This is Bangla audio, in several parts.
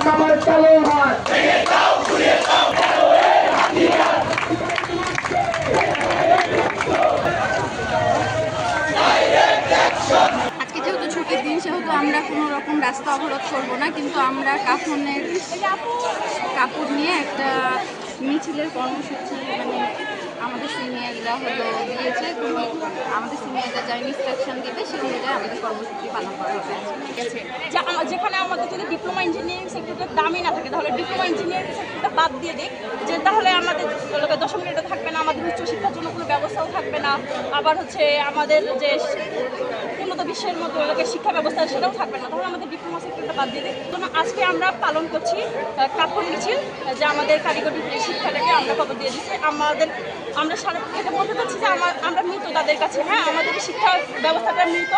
মামার কালো হাত আজকে যেহেতু ছুটির দিন সেহেতু আমরা কোনো রকম রাস্তা অবরোধ করবো না, কিন্তু আমরা কাফনের কাপড় নিয়ে একটা মিছিলের কর্মসূচি আমাদের সিনিয়ররা দিয়েছে। আমাদের সিনিয়ররা যা ইনস্ট্রাকশন দেবে সেই অনুযায়ী আমাদের কর্মসূচি পালন করা হবে। ঠিক আছে, যেখানে আমাদের যদি ডিপ্লোমা ইঞ্জিনিয়ারিং সেক্টরটা দামই না থাকে তাহলে ডিপ্লোমা ইঞ্জিনিয়ারিং সেক্টরটা বাদ দিয়ে দিক, যে তাহলে আমাদের দশম গ্রেডও থাকবে না, আমাদের উচ্চশিক্ষার জন্য কোনো ব্যবস্থাও থাকবে না, আবার আমাদের যে উন্নত বিশ্বের মতো শিক্ষা ব্যবস্থা সেটাও থাকবে না, তাহলে আমাদের ডিপ্লোমা সেক্টরটা বাদ দিয়ে দিক। আজকে আমরা পালন করছি কাপড় মিছিল, যে আমাদের কারিগরি শিক্ষাটাকে আমরা খবর দিয়ে দিচ্ছি। আমরা এটা বলতে চাচ্ছি যে আমরা মৃত তাদের কাছে, হ্যাঁ আমাদের শিক্ষা ব্যবস্থাটা মৃত,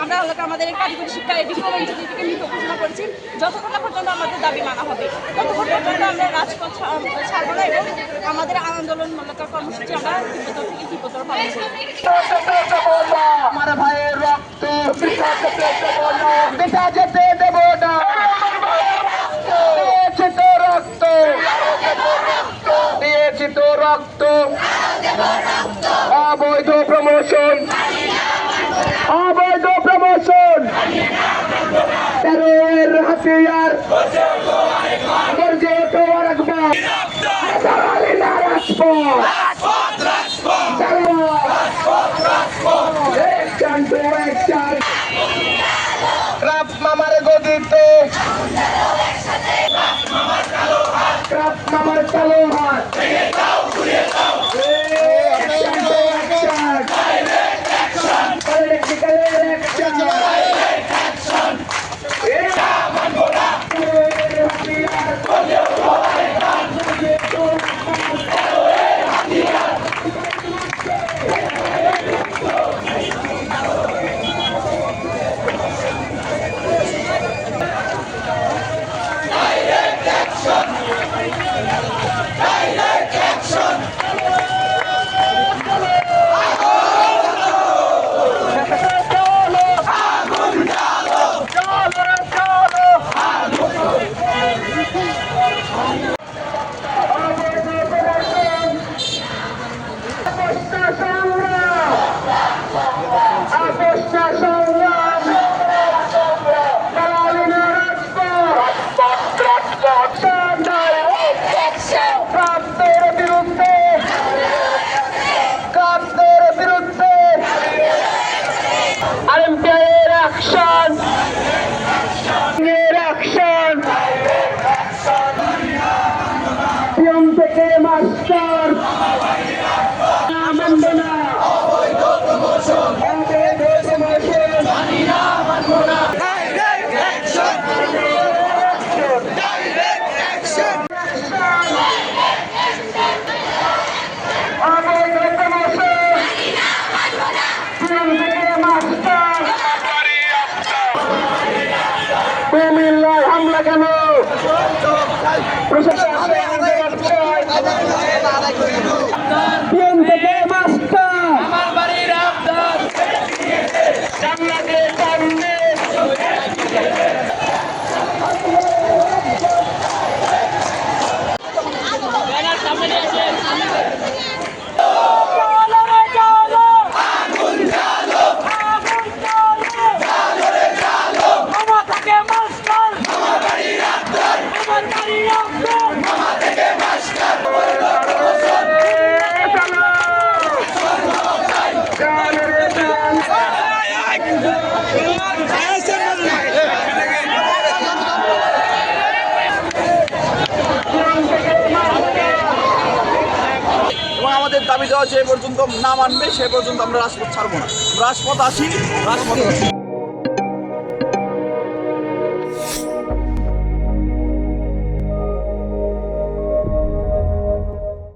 আমরা আমাদের কারিগরি শিক্ষা ডিপ্লোমা ইঞ্জিনিয়ারিংকে মৃত ঘোষণা করেছি। যতক্ষণ না পর্যন্ত আমাদের দাবি মানা হবে ততক্ষণ পর্যন্ত আমরা রাজপথ ছাড়বো না এবং আমাদের আন্দোলনমূলক কর্মসূচি আমরা তীব্রতর থেকে তীব্রতর পালন করব। আমার ভাইয়ের রক্ত পিতা যেতে দেব না, দিয়েছি তো রক্ত, দিয়েছি তো রক্ত। অবৈধ প্রমোশন, অবৈধ প্রমোশন, তেরোর হাতিয়ার গর্জে ওঠো আরেকবার, দাঁড়ালে না রাজপথ, মামার গদিতে মামার কালো হাত মাস্টার মানব না, অবৈধ প্রমোশন, অবৈধ প্রমোশন মানি না, মানব না। ডাইরেক্ট অ্যাকশন, ডাইরেক্ট অ্যাকশন, অবৈধ প্রমোশন মানি না, মানব না। মাস্টার কুমিল্লায় হামলা কেন? প্রশাসন থেকে মাস্টার আমার বাড়ির আবদার জান্নাতে সামনে ব্যানার সামনে আছে। আমাদের দাবি দেওয়া যে পর্যন্ত না মানবে সে পর্যন্ত আমরা রাজপথ ছাড়বো না। রাজপথ আসি, রাজপথ